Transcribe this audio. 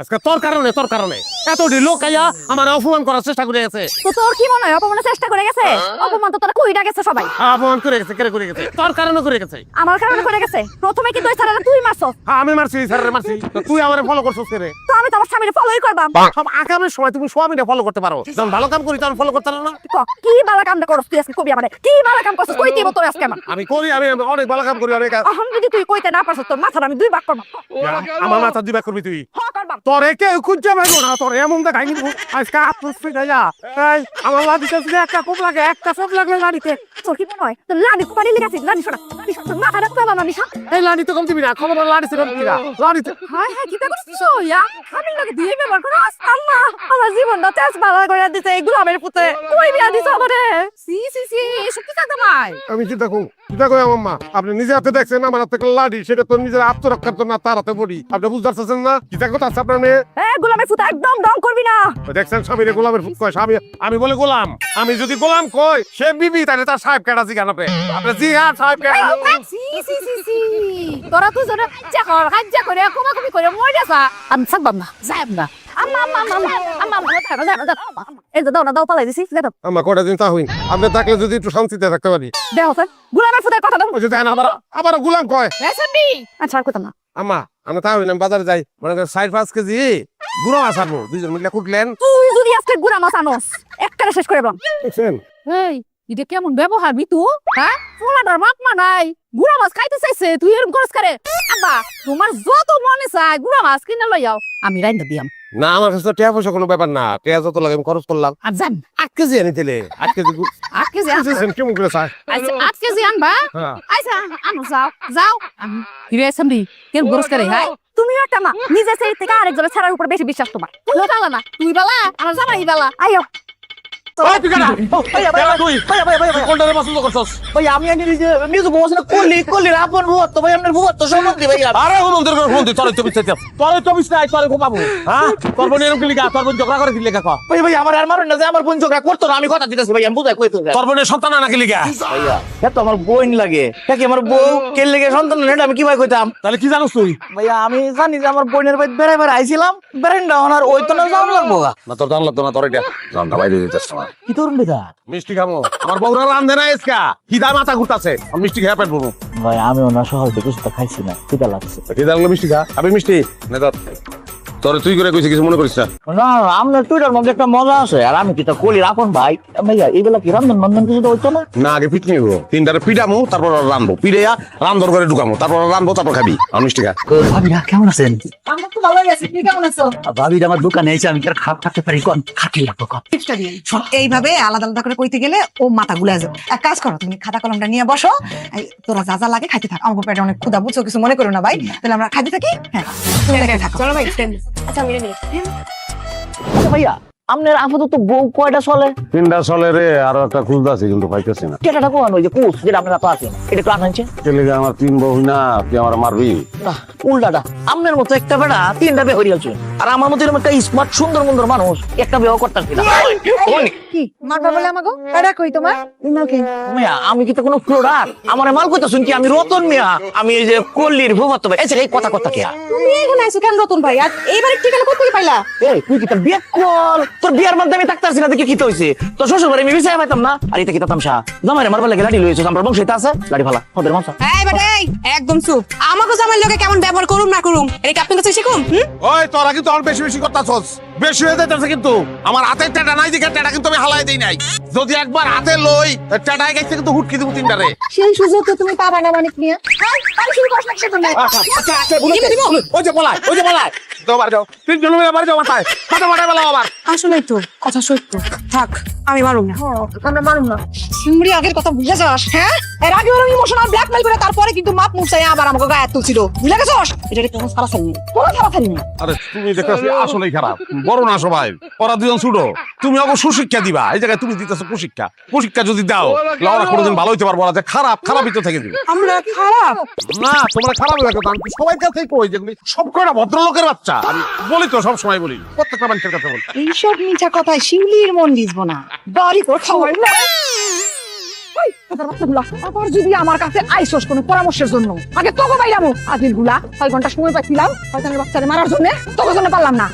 আজকে তোর কারণে এত লোক আইয়া আমার অপমান করার চেষ্টা করে গেছে। তো তোর কি মনে হয় অপমানের চেষ্টা করে গেছে? অপমান তো তোরা কইরা গেছে সবাই। অপমান করে গেছে, কেন করে গেছে? তোর কারণে করে গেছে। আমার কারণে করে গেছে। প্রথমে কি তুই ছাড়া তুই মারছ? আমি মারছি, স্যারের মারছি, তো তুই আমারে ফলো করছিস কেন? তো আমি তো আমার স্বামীরে ফলোই করবাম। সব আগামের সময় তুমি স্বামীরে ফলো করতে পারো, যখন ভালো কাম করি তখন ফলো করতে পারো না। কি বালা কামটা করছ তুই আজকে? কবি আমারে কি বালা কাম করছিস? কই দিব তোর আজকে আমার? আমি করি, আমি অনেক ভালো কাম করি, অনেক। এখন যদি তুই কইতে না পারছিস তোর মাথার আমি দুই ভাগ করব। আমার মাথা দিবা করবি তুই? হ্যাঁ করবাম। তোর একে খুঁজে পাইবো না, তোর এমন দেখাই কিন্তু আজকে আপনি যা আমার লাদিতে একটা খুব লাগে, একটা সব লাগলে লাড়িতে। তোর কি মনে হয় তোর লাড়ি পানি লেগেছিস? লাড়ি শোনা, লাড়ি শোনা, মাথা রাখতে পারলাম না নিশা। এই লাড়ি তো কম দিবি না, খবর লাড়ি ছিল কিরা লাড়িতে। হায় হায় কি করছিস ইয়া? আমি লাগে দিয়ে ব্যবহার করো। আল্লাহ আমার জীবনটা তেজ বালা করে দিতে এগুলো আমার পুতে কই বিয়া দিছ আমারে? সি সি সি এসব কি কথা ভাই? আমি চিন্তা করি আমার মা, আপনি নিজে হাতে দেখছেন আমার হাতে লাড়ি, সেটা তো নিজের আত্মরক্ষার তো না, তার হাতে বড়ি। আপনি বুঝতে পারছেন না চিন্তা কথা আছে আপনার মেয়ে? গোলামের পুতে একদম ডং করবি না। দেখছেন স্বামীরে গোলামের ফুট কয়, স্বামী আমি বলে গোলাম। আমি যদি গোলাম কই সে বিবি, তাহলে তার সাহেব কেডা জিগান আপনি? আপনি জিগান সাহেব কেডা? সি সি সি সি তোরা তো জোরে হাজ্জা করে কুমাকুমি করে মরে যাসা। আমি থাকবাম না, যাইব না। আম্মা আম্মা আম্মা আম্মা আম্মা এই যে দাও না, দাও পালাই দিছি। দাও আমার কটা দিন তা হইন, আপনি থাকলে যদি একটু শান্তিতে থাকতে পারি। দেও স্যার গোলামের পুতে কথা দাও। ওই যে দেখেন আবার গোলাম কয়। রেসিপি আচ্ছা আর কথা না। আম্মা আমি তা হইন, আমি বাজারে যাই, মানে 4-5 কেজি গুঁড়ো মাছ আনবো, দুইজন মিলে কুটলেন। তুই যদি আজকে গুড়া মাছ আনোস একবারে শেষ করে বল। দেখছেন এই এটা কেমন ব্যবহার মিতু? হ্যাঁ পোলাটার বাপ মা নাই, গুড়া মাছ খাইতে চাইছে, তুই এরকম করস করে? আব্বা তোমার যত মনে চায় গুড়া মাছ কিনে লই যাও, আমি রাইন্দা দিয়াম। না, আমার কাছে টাকা পয়সা কোনো ব্যাপার না, টাকা যত লাগে আমি খরচ করলাম। আর যান 8 কেজি আনি দিলে 8 কেজি 8 কেজি কেমন করে চাই? আচ্ছা 8 কেজি আনবা? হ্যাঁ। আচ্ছা আনো যাও যাও। আমি ফিরে আসছি কেন গরস করে? হাই তুমি একটা মা, নিজে সেই থেকে আরেকজনের ছাড়ার উপর বেশি বিশ্বাস তোমার। তুই বালা না, তুই বালা আমার জামাই বালা। আইও ওই তুই কেডা? তুই কোনটারে পছন্দ করছস? ভাই আমি আনি যে নিজ বসনা কলি আপন ভূত তো ভাই আপনার ভূত তো সম্বন্ধে ভাই। আরে হুমন্দের করে ফোন দি, তোরে তো বিছাইতে নাই, তোরে ঘুমাবো। হ্যাঁ তোর বোন এরকম কি লিগা? তোর বোন ঝগড়া করে দিলে কাকা? ভাই ভাই আমার আর মারুন না যে আমার বোন ঝগড়া করতো না, আমি কথা দিতেছি ভাই, আমি বুঝাই কইতো তোর বোনের সন্তান নাকি লিগা? ভাইয়া এত আমার বোন লাগে কি আমার বউ কে লেগে সন্তান নেট আমি কি ভাই কইতাম? তাহলে কি জানোস তুই? ভাইয়া আমি জানি যে আমার বোনের বাড়ি বেড়াইবার আইছিলাম, বেরেন্ডা ওনার ওই তো না যাওয়া লাগবো। না তোর জান লাগতো না, তোর এটা জানটা বাইরে দিতেছ না। কি করুন বেটা? মিষ্টি খামো, আমার বউরা রান্ধে না এসকা হিদা মাথা ঘুরতাছে, আমি মিষ্টি খেয়ে পেট ভরবো। ভাই আমি ওনার শহর থেকে কিছু খাইছি না, খিদা লাগছে। হিদা লাগলে মিষ্টি খা, আমি মিষ্টি না তোর তোর তুই করে কইছিস কিছু মনে করিস না। না আপনার টুইটার মধ্যে একটা মজা আছে, আর আমি কি তা কলির আপন ভাই। ভাইয়া এইবেলা কি রান্ধন নন্দন কিছু তো হইতো না? না আগে পিট নিবো, তিনটারে পিটামো, তারপর রান্ধবো, পিড়েয়া রান্ধর করে ঢুকামো, তারপর রান্ধবো, তারপর খাবি। আর মিষ্টি খা। ভাবিরা কেমন আছেন? আমরা তো ভালোই আছি, তুই কেমন আছো? ভাবিরা আমার দোকানে এসে আমি কি আর খারাপ থাকতে পারি? কোন খাটি লাগবো কম। টিপসটা দিয়ে শোন, এইভাবে আলাদা আলাদা করে কইতে গেলে ও মাথা গুলা যাবে। এক কাজ করো, তুমি খাতা কলমটা নিয়ে বসো, এই তোরা যা যা লাগে খাইতে থাক। আমার পেটে অনেক ক্ষুধা, বুঝছো? কিছু মনে করো না ভাই, তাহলে আমরা খাইতে থাকি। হ্যাঁ তুমি এখানে থাকো। চলো ভাই। আচ্ছা আমি নিয়ে আচ্ছা ভাইয়া আপনার আপাতত বউ কয়টা চলে? 3টা চলে রে, আরো একটা খুঁজতে আছে কিন্তু পাইতেছি না। কেটাটা কোন ওই যে কুস যেটা আপনার তো আছে এটা ক্লাস আনছে? ছেলেকে আমার 3 বউ না, তুই আমার মারবি? উল্টাটা আপনার মতো একটা বেড়া 3টা বিয়ে হয়ে গেছে, আর আমার মতো এরকম একটা স্মার্ট সুন্দর সুন্দর মানুষ একটা বিয়ে করতে কি কি মারবা বলে আমাগো? এটা কই তোমার ইনাকে? মিয়া আমি কি তো কোনো প্রোডাক্ট? আমার মাল কইতা শুন কি? আমি রতন মিয়া, আমি এই যে কল্লির ভূপত ভাই। এই কথা কথা কে তুমি এখানে আইছো কেন রতন ভাই? আর এইবারে ঠিকানা কত থেকে পাইলা? এই তুই কি তোর বিয়ে কল? তোর বিয়ার মধ্যে আমি থাকতাছি না দেখি কি হইছে? তোর শ্বশুর বাড়ি আমি বিচার পাইতাম না? আর এটা কি তামসা জামাই মারবার লাগে লাঠি লইছো? আমরা বংশ এটা আছে লাঠি ফালা ওদের মাংস। এই বেটা এই একদম চুপ। আমাগো জামাই লোকে কেমন ব্যবহার করুম না করুম এটা কি আপনার কাছে শিখুম? ওই তোরা কিন্তু আর বেশি বেশি করতাছস, বেশি হয়ে যাইতেছে কিন্তু। আমার হাতে টাটা নাই দিকে টাটা কিন্তু আমি হালাই দেই নাই, যদি একবার হাতে লই টাটায় গেছে কিন্তু হুটকি দিব 3টারে। সেই সুযোগ তো তুমি পাবা না মানিক নিয়ে। হ্যাঁ আমি শুরু করছ না সেটা না। আচ্ছা ওই যে বলাই তো বার যাও, 3 জন মিলে বার যাও, মাথায় বেলা আবার। আসলেই তো কথা সত্য। থাক আমি মারুম না। আমরা মারুম না। সিমড়ি আগের কথা বুঝে যাস? হ্যাঁ এর আগে ওরা ইমোশনাল ব্ল্যাকমেল করে তারপরে কিন্তু মাপ মুখ চাই আবার আমাকে গায়ে তুলছিল, বুঝলে গেছস? এটা কোনো সারা সারি কোনো সারা সারি না। আরে তুমি দেখতেছি আসলেই খারাপ, বড় না সবাই, ওরা দুজন ছোট, তুমি ওকে সুশিক্ষা দিবা। এই জায়গায় তুমি দিতেছো কুশিক্ষা, কুশিক্ষা যদি দাও ওরা কোনোদিন ভালো হইতে পারবো না, যে খারাপ খারাপই তো থেকে দিবে। আমরা খারাপ না তোমরা খারাপ লাগে, আমি সবাই কাছেই কই যেগুলি সব কয়টা ভদ্রলোকের বাচ্চা, আমি বলি তো সব সময় বলি, প্রত্যেকটা মানুষের কাছে বলি। এইসব মিঠা কথায় শিউলির মন দিসবো না, বাড়ি করে খাওয়াই না। আবার যদি আমার কাছে আইসোস কোনো পরামর্শের জন্য আগে তোকে বাইরামো আজিল গুলা 6 ঘন্টা সময় পাইছিলাম শয়তানের বাচ্চারে মারার জন্য তোকে জন্য পারলাম না